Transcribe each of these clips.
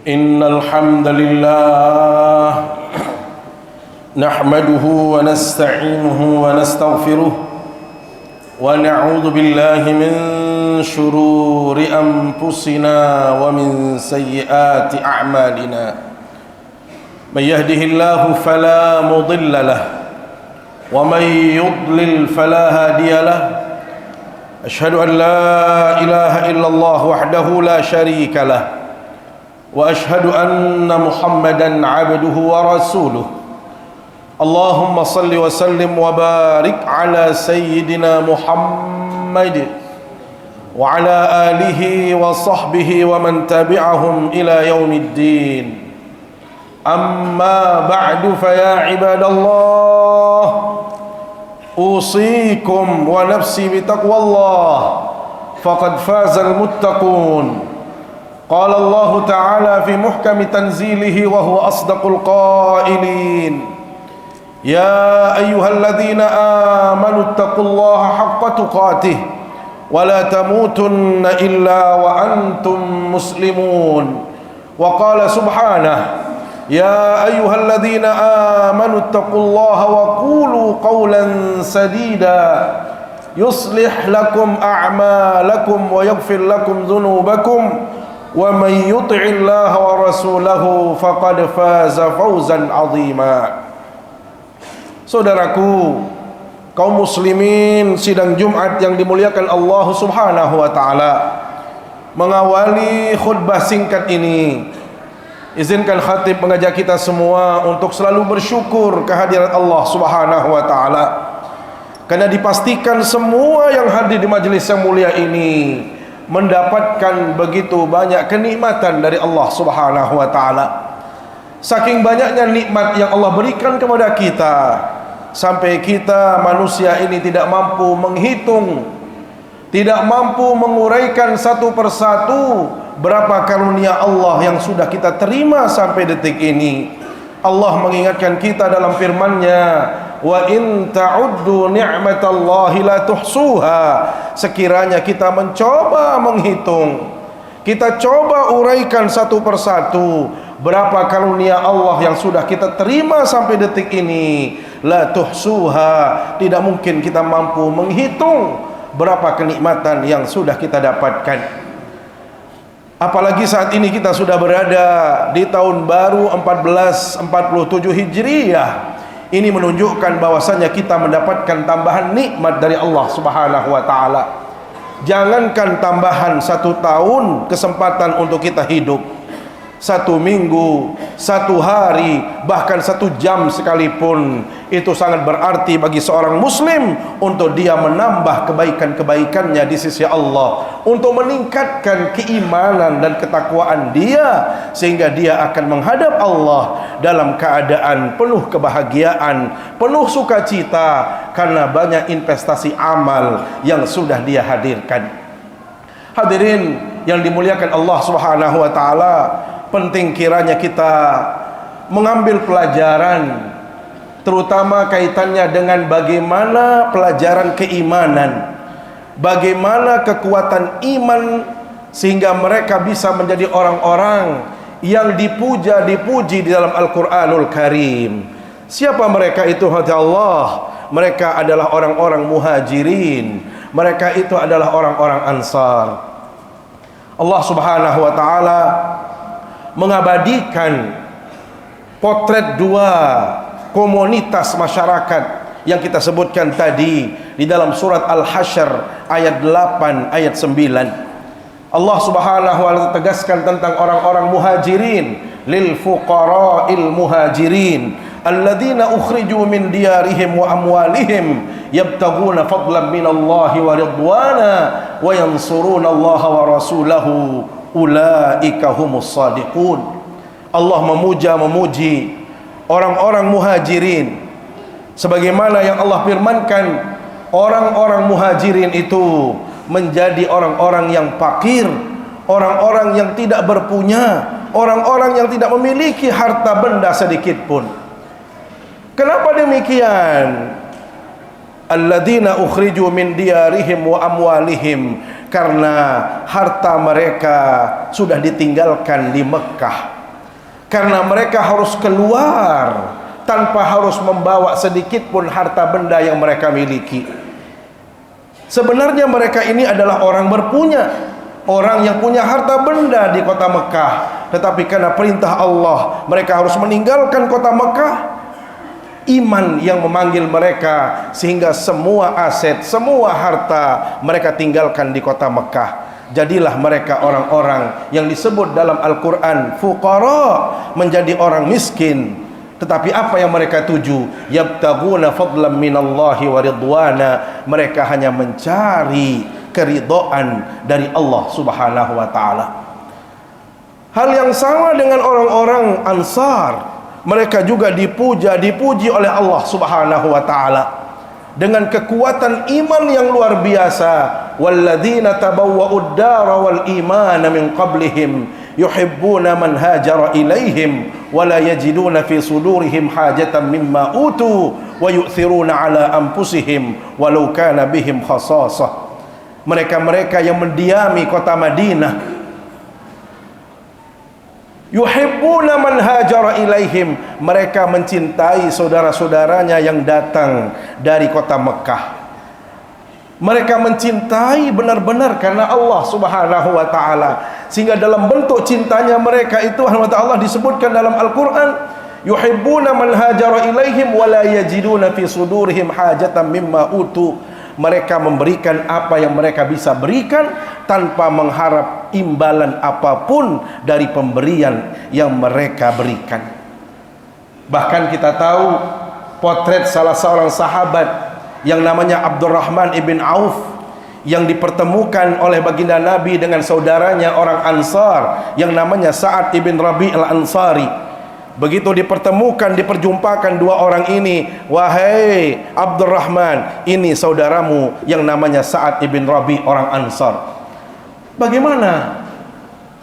إن الحمد لله نحمده ونستعينه ونستغفره ونعوذ بالله من شرور أنفسنا ومن سيئات أعمالنا من يهده الله فلا مضل له ومن يضلل فلا هادي له أشهد أن لا إله إلا الله وحده لا شريك له وأشهد أن محمدا عبده ورسوله اللهم صل وسلم وبارك على سيدنا محمد وعلى آله وصحبه ومن تبعهم إلى يوم الدين أما بعد فيا عباد الله أوصيكم ونفسي بتقوى الله فقد فاز المتقون قال الله تعالى في محكم تنزيله وهو أصدق القائلين يا أيها الذين آمنوا اتقوا الله حق تقاته ولا تموتن إلا وأنتم مسلمون وقال سبحانه يا أيها الذين آمنوا اتقوا الله وقولوا قولا سديدا يصلح لكم أعمالكم ويغفر لكم ذنوبكم ومن يطع الله ورسوله فقد فاز فوزا عظيما. Saudaraku, kaum muslimin, sidang Jumat yang dimuliakan Allah Subhanahu wa taala. Mengawali khutbah singkat ini, izinkan khatib mengajak kita semua untuk selalu bersyukur kehadirat Allah Subhanahu wa taala. Karena dipastikan semua yang hadir di majelis yang mulia ini mendapatkan begitu banyak kenikmatan dari Allah Subhanahu wa taala. Saking banyaknya nikmat yang Allah berikan kepada kita, sampai kita manusia ini tidak mampu menghitung, tidak mampu menguraikan satu persatu berapa karunia Allah yang sudah kita terima sampai detik ini. Allah mengingatkan kita dalam firman-Nya, wa in ta'uddu ni'matallahi la tuhsuha. Sekiranya kita mencoba menghitung, kita coba uraikan satu persatu berapa karunia Allah yang sudah kita terima sampai detik ini, la tuhsuha, tidak mungkin kita mampu menghitung berapa kenikmatan yang sudah kita dapatkan. Apalagi saat ini kita sudah berada di tahun baru 1447 Hijriyah. Ini menunjukkan bahwasanya kita mendapatkan tambahan nikmat dari Allah Subhanahu wa taala. Jangankan tambahan 1 tahun kesempatan untuk kita hidup, 1 minggu, 1 hari, bahkan 1 jam sekalipun, itu sangat berarti bagi seorang muslim untuk dia menambah kebaikan-kebaikannya di sisi Allah, untuk meningkatkan keimanan dan ketakwaan dia, sehingga dia akan menghadap Allah dalam keadaan penuh kebahagiaan, penuh sukacita, karena banyak investasi amal yang sudah dia hadirkan. Hadirin yang dimuliakan Allah Subhanahu wa taala, penting kiranya kita mengambil pelajaran, terutama kaitannya dengan bagaimana pelajaran keimanan, bagaimana kekuatan iman sehingga mereka bisa menjadi orang-orang yang dipuji di dalam Al-Quranul Karim. Siapa mereka itu? Hati Allah, mereka adalah orang-orang muhajirin, mereka itu adalah orang-orang ansar. Allah Subhanahu wa ta'ala mengabadikan potret 2 komunitas masyarakat yang kita sebutkan tadi di dalam surat Al-Hasyr ayat 8 ayat 9. Allah Subhanahu wa ta'ala tegaskan tentang orang-orang muhajirin, lil fuqara'il muhajirin alladzina ukhriju min diyarihim wa amwalihim yabtaguna fadlan minallahi wa ridwana wa yansuruna Allah wa rasulahu ulaika humus sadiqun. Allah memuji orang-orang muhajirin sebagaimana yang Allah firmankan, orang-orang muhajirin itu menjadi orang-orang yang fakir, orang-orang yang tidak berpunya, orang-orang yang tidak memiliki harta benda sedikit pun. Kenapa demikian? Alladzina ukhriju min diyarihim wa amwalihim, karena harta mereka sudah ditinggalkan di Mekah, karena mereka harus keluar tanpa harus membawa sedikit pun harta benda yang mereka miliki. Sebenarnya mereka ini adalah orang berpunya, orang yang punya harta benda di kota Mekah, tetapi karena perintah Allah mereka harus meninggalkan kota Mekah. Iman yang memanggil mereka sehingga semua aset, semua harta mereka tinggalkan di kota Mekah. Jadilah mereka orang-orang yang disebut dalam Al-Quran fuqara, menjadi orang miskin. Tetapi apa yang mereka tuju? Yabtaguna fadlan minallahi wa ridwana. Mereka hanya mencari keridhaan dari Allah Subhanahu wa ta'ala. Hal yang sama dengan orang-orang Ansar, mereka juga dipuji oleh Allah Subhanahu wa ta'ala dengan kekuatan iman yang luar biasa. Walladzina tabawwa'ud dara wal imana min qablihim yuhibbuna man hajara ilaihim wa la yajiduna fi sudurihim hajatan mimma utu wa yu'thiruna ala anfusihim walau kana bihim khasasah. Mereka-mereka yang mendiami kota Madinah, yuhibbuna man hajara ilaihim, mereka mencintai saudara-saudaranya yang datang dari kota Mekah. Mereka mencintai benar-benar karena Allah Subhanahu wa ta'ala, sehingga dalam bentuk cintanya mereka itu Allah disebutkan dalam Al-Quran, yuhibbuna man hajara ilaihim wa la yajiduna fi sudurihim hajatan mimma utu. Mereka memberikan apa yang mereka bisa berikan tanpa mengharap imbalan apapun dari pemberian yang mereka berikan. Bahkan kita tahu potret salah seorang sahabat yang namanya Abdurrahman ibn Auf, yang dipertemukan oleh baginda Nabi dengan saudaranya orang Ansar yang namanya Sa'ad ibn Rabi' al-Ansari. Begitu dipertemukan, diperjumpakan dua orang ini, wahai Abdurrahman, ini saudaramu yang namanya Sa'ad ibn Rabi' orang Ansar. Bagaimana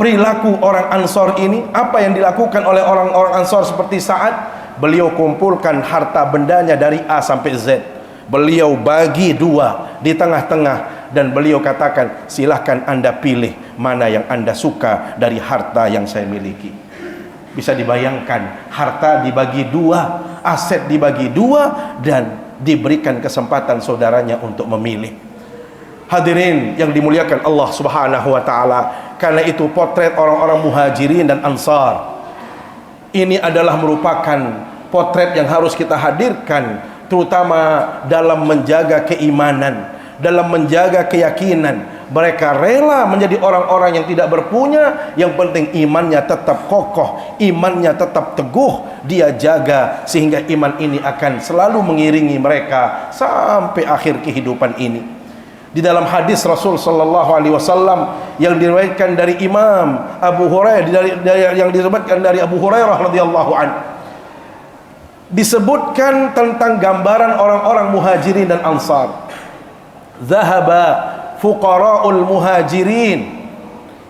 perilaku orang Ansar ini? Apa yang dilakukan oleh orang-orang Ansar seperti Sa'ad? Beliau kumpulkan harta bendanya dari A sampai Z, beliau bagi dua di tengah-tengah, dan beliau katakan, silahkan anda pilih mana yang anda suka dari harta yang saya miliki. Bisa dibayangkan, harta dibagi dua, aset dibagi dua, dan diberikan kesempatan saudaranya untuk memilih. Hadirin yang dimuliakan Allah Subhanahu wa ta'ala, karena itu potret orang-orang Muhajirin dan Ansar ini adalah merupakan potret yang harus kita hadirkan, terutama dalam menjaga keimanan, dalam menjaga keyakinan. Mereka rela menjadi orang-orang yang tidak berpunya, yang penting imannya tetap kokoh, imannya tetap teguh, dia jaga sehingga iman ini akan selalu mengiringi mereka sampai akhir kehidupan ini. Di dalam hadis Rasul sallallahu alaihi wasallam yang diriwayatkan dari Imam Abu Hurairah, yang diriwayatkan dari Abu Hurairah radhiyallahu anhu, disebutkan tentang gambaran orang-orang Muhajirin dan Ansar. Zahaba fuqara'ul muhajirin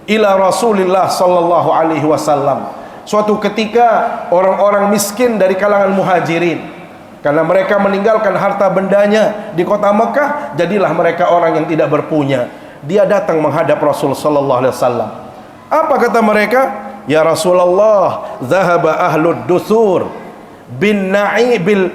ila Rasulillah sallallahu alaihi wasallam. Suatu ketika orang-orang miskin dari kalangan Muhajirin, karena mereka meninggalkan harta bendanya di kota Mekah, jadilah mereka orang yang tidak berpunya. Dia datang menghadap Rasul sallallahu alaihi wasallam. Apa kata mereka? Ya Rasulullah, zahaba ahlud dusur bin na'ibil,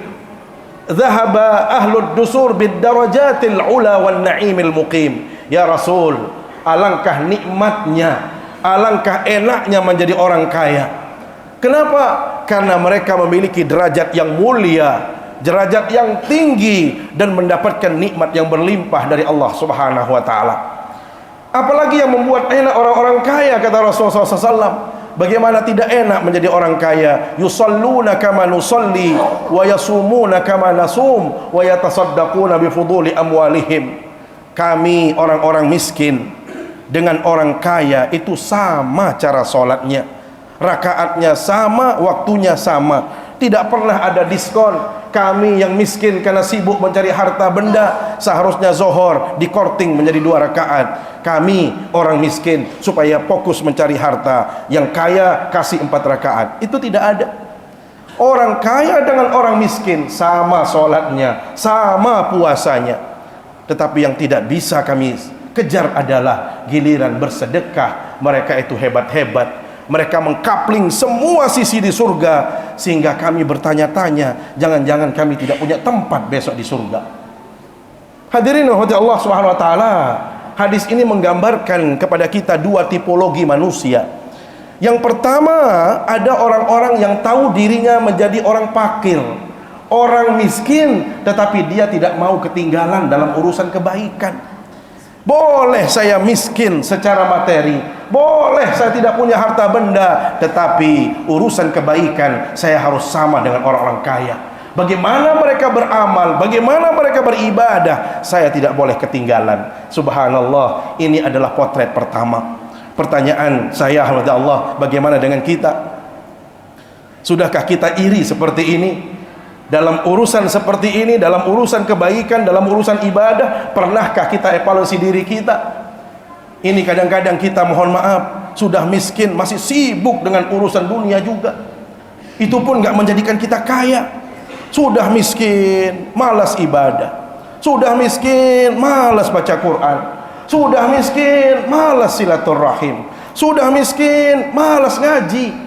zahaba ahlud dusur bid darajatil ula wan na'imil muqim. Ya Rasul, alangkah nikmatnya, alangkah enaknya menjadi orang kaya. Kenapa? Karena mereka memiliki derajat yang mulia, derajat yang tinggi, dan mendapatkan nikmat yang berlimpah dari Allah Subhanahu wa ta'ala. Apalagi yang membuat enak orang-orang kaya, kata Rasulullah SAW. Bagaimana tidak enak menjadi orang kaya? Yusalluna kama nusalli wa yasumuna kama nasum wa yatasaddaquna bi fuduli amwalihim. Kami orang-orang miskin dengan orang kaya itu sama cara sholatnya, rakaatnya sama, waktunya sama, tidak pernah ada diskon. Kami yang miskin karena sibuk mencari harta benda, seharusnya zohor dikorting menjadi 2 rakaat. Kami orang miskin supaya fokus mencari harta, yang kaya kasih 4 rakaat. Itu tidak ada. Orang kaya dengan orang miskin sama sholatnya, sama puasanya. Tetapi yang tidak bisa kami kejar adalah giliran bersedekah. Mereka itu hebat-hebat. Mereka mengkapling semua sisi di surga, sehingga kami bertanya-tanya, jangan-jangan kami tidak punya tempat besok di surga. Hadirin rahmati Allah Subhanahu wa taala, hadis ini menggambarkan kepada kita dua tipologi manusia. Yang pertama, ada orang-orang yang tahu dirinya menjadi orang fakir, orang miskin, tetapi dia tidak mau ketinggalan dalam urusan kebaikan. Boleh saya miskin secara materi, boleh saya tidak punya harta benda, tetapi urusan kebaikan saya harus sama dengan orang-orang kaya. Bagaimana mereka beramal, bagaimana mereka beribadah, saya tidak boleh ketinggalan. Subhanallah, ini adalah potret pertama. Pertanyaan saya, alhamdulillah, bagaimana dengan kita? Sudahkah kita iri seperti ini? Dalam urusan seperti ini, dalam urusan kebaikan, dalam urusan ibadah, pernahkah kita evaluasi diri kita? Ini kadang-kadang kita, mohon maaf, sudah miskin, masih sibuk dengan urusan dunia juga. Itu pun gak menjadikan kita kaya. Sudah miskin, malas ibadah. Sudah miskin, malas baca Quran. Sudah miskin, malas silaturahim. Sudah miskin, malas ngaji.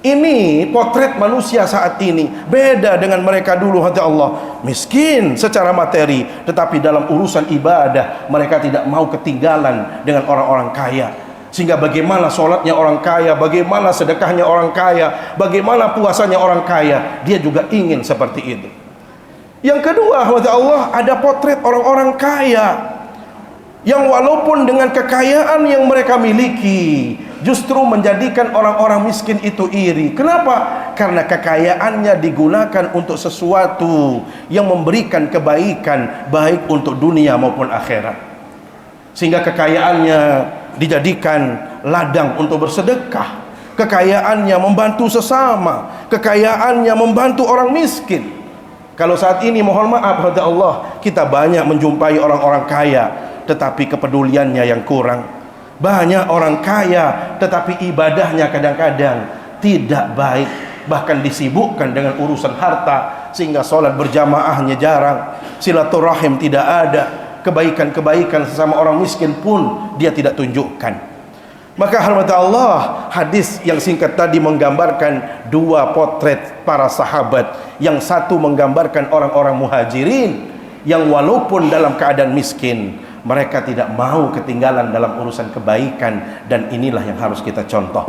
Ini potret manusia saat ini. Beda dengan mereka dulu, hati Allah. Miskin secara materi, tetapi dalam urusan ibadah mereka tidak mau ketinggalan dengan orang-orang kaya. Sehingga bagaimana sholatnya orang kaya, bagaimana sedekahnya orang kaya, bagaimana puasanya orang kaya, dia juga ingin seperti itu. Yang kedua, hati Allah, ada potret orang-orang kaya yang walaupun dengan kekayaan yang mereka miliki, justru menjadikan orang-orang miskin itu iri. Kenapa? Karena kekayaannya digunakan untuk sesuatu yang memberikan kebaikan, baik untuk dunia maupun akhirat. Sehingga kekayaannya dijadikan ladang untuk bersedekah, kekayaannya membantu sesama, kekayaannya membantu orang miskin. Kalau saat ini, mohon maaf, hati Allah, kita banyak menjumpai orang-orang kaya, tetapi kepeduliannya yang kurang. Banyak orang kaya tetapi ibadahnya kadang-kadang tidak baik, bahkan disibukkan dengan urusan harta, sehingga sholat berjamaahnya jarang, silaturahim tidak ada, kebaikan-kebaikan sesama orang miskin pun dia tidak tunjukkan. Maka hormat Allah, hadis yang singkat tadi menggambarkan dua potret para sahabat. Yang satu menggambarkan orang-orang muhajirin yang walaupun dalam keadaan miskin, mereka tidak mau ketinggalan dalam urusan kebaikan, dan inilah yang harus kita contoh.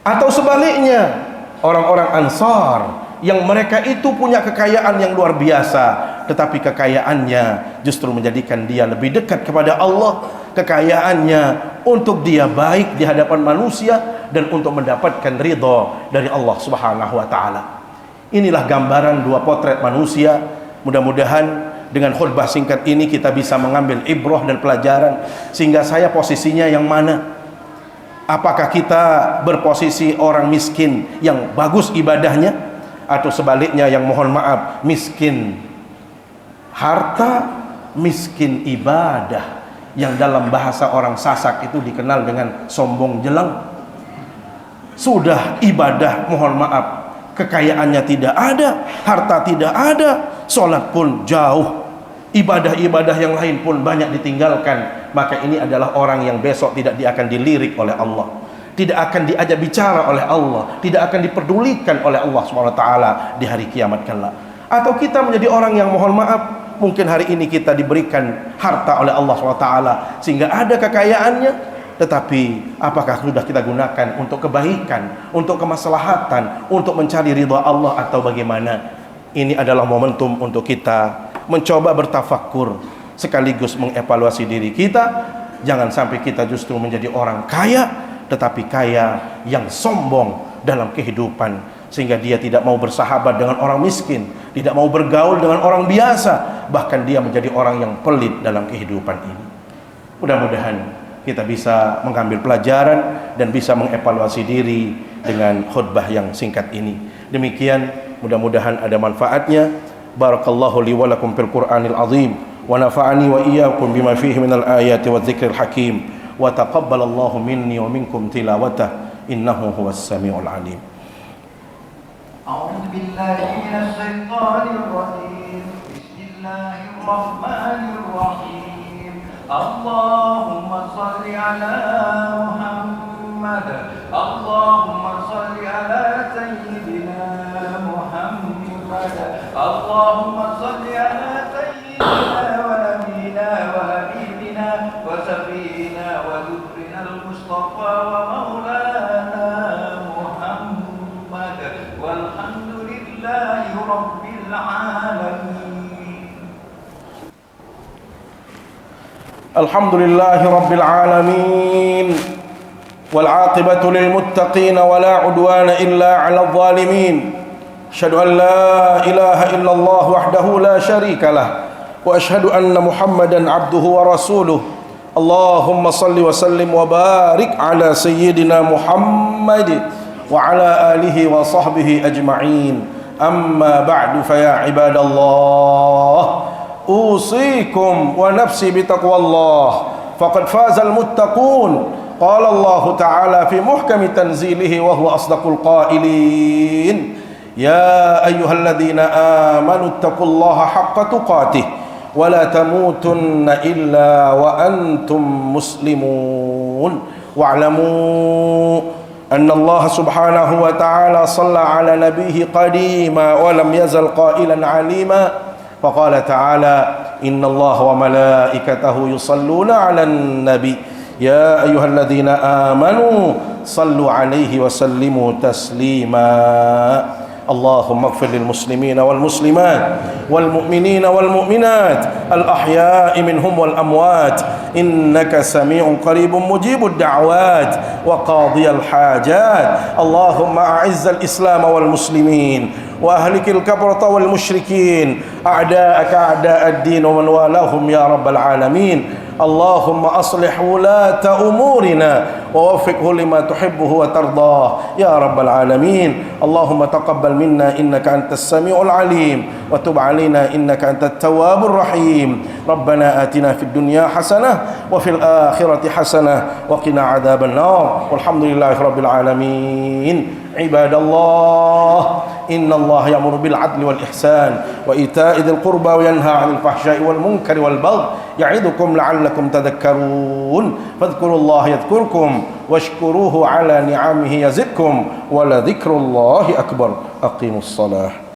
Atau sebaliknya, orang-orang Ansar yang mereka itu punya kekayaan yang luar biasa, tetapi kekayaannya justru menjadikan dia lebih dekat kepada Allah. Kekayaannya untuk dia baik di hadapan manusia dan untuk mendapatkan ridha dari Allah Subhanahu wa taala. Inilah gambaran dua potret manusia. Mudah-mudahan dengan khutbah singkat ini kita bisa mengambil ibrah dan pelajaran, sehingga saya posisinya yang mana? Apakah kita berposisi orang miskin yang bagus ibadahnya, atau sebaliknya yang mohon maaf miskin harta, miskin ibadah, yang dalam bahasa orang Sasak itu dikenal dengan sombong jelang. Sudah ibadah, mohon maaf, kekayaannya tidak ada, harta tidak ada, sholat pun jauh, ibadah-ibadah yang lain pun banyak ditinggalkan, maka ini adalah orang yang besok tidak akan dilirik oleh Allah, tidak akan diajak bicara oleh Allah, tidak akan diperdulikan oleh Allah SWT di hari kiamat kelak. Atau kita menjadi orang yang mohon maaf, mungkin hari ini kita diberikan harta oleh Allah SWT sehingga ada kekayaannya, tetapi apakah sudah kita gunakan untuk kebaikan, untuk kemaslahatan, untuk mencari ridha Allah, atau bagaimana? Ini adalah momentum untuk kita mencoba bertafakkur, sekaligus mengevaluasi diri kita. Jangan sampai kita justru menjadi orang kaya, tetapi kaya yang sombong dalam kehidupan, sehingga dia tidak mau bersahabat dengan orang miskin, tidak mau bergaul dengan orang biasa, bahkan dia menjadi orang yang pelit dalam kehidupan ini. Mudah-mudahan kita bisa mengambil pelajaran dan bisa mengevaluasi diri dengan khutbah yang singkat ini. Demikian, mudah-mudahan ada manfaatnya. Barakallahu li wa lakum fil Qur'anil azim, wa nafa'ani wa iyyakum bima fihi minal ayati wa dzikril hakim, wa taqabbalallahu minni wa minkum tilawatah, innahu huwas samiul alim. A'udzu billahi minasy syaithanir rajim. Bismillahirrahmanirrahim. اللهم صل على محمد اللهم صل على سيدنا محمد اللهم صل على سيدنا ونبينا وحبيبنا وسفينا وذكرنا المصطفى ومولانا محمد والحمد لله رب العالمين. الحمد لله رب العالمين والعاقبة للمتقين ولا عدوان إلا على الظالمين. أشهد أن لا إله إلا الله وحده لا شريك له وأشهد أن محمدا عبده ورسوله. اللهم صل وسلم وبارك على سيدنا محمد وعلى آله وصحبه أجمعين. أما بعد فيا عباد الله أوصيكم ونفسي بتقوى الله فقد فاز المتقون. قال الله تعالى في محكم تنزيله وهو أصدق القائلين يا أيها الذين آمنوا اتقوا الله حق تقاته ولا تموتن إلا وأنتم مسلمون واعلموا أن الله سبحانه وتعالى صلى على نبيه قديما ولم يزل قائلا عليما. فقال تعالى إن الله وملائكته يصلون على النبي يا أيها الذين آمنوا صلوا عليه وسلموا تسليما. اللهم اغفر للمسلمين والمسلمات والمؤمنين والمؤمنات الأحياء منهم والأموات إنك سميع قريب مجيب الدعوات وقاضي الحاجات. اللهم أعز الإسلام والمسلمين وأهلك الكفرة والمشركين أعداءك أعداء الدين ومن والاهم يا رب العالمين. اللهم أصلح ولاة أمورنا ووفقه لما تحبه وترضاه يا رب العالمين. اللهم تقبل منا إنك أنت السميع العليم وتب علينا إنك أنت التواب الرحيم. ربنا آتنا في الدنيا حسنة وفي الآخرة حسنة وقنا عذاب النار والحمد لله رب العالمين. عباد الله إن الله يأمر بالعدل والإحسان وإيتاء ذي القربى وينهى عن الفحشاء والمنكر والبغي يعظكم لعلكم تذكرون. فاذكروا الله يذكركم واشكروه على نعمه يزدكم ولذكر الله أكبر. أقيموا الصلاة.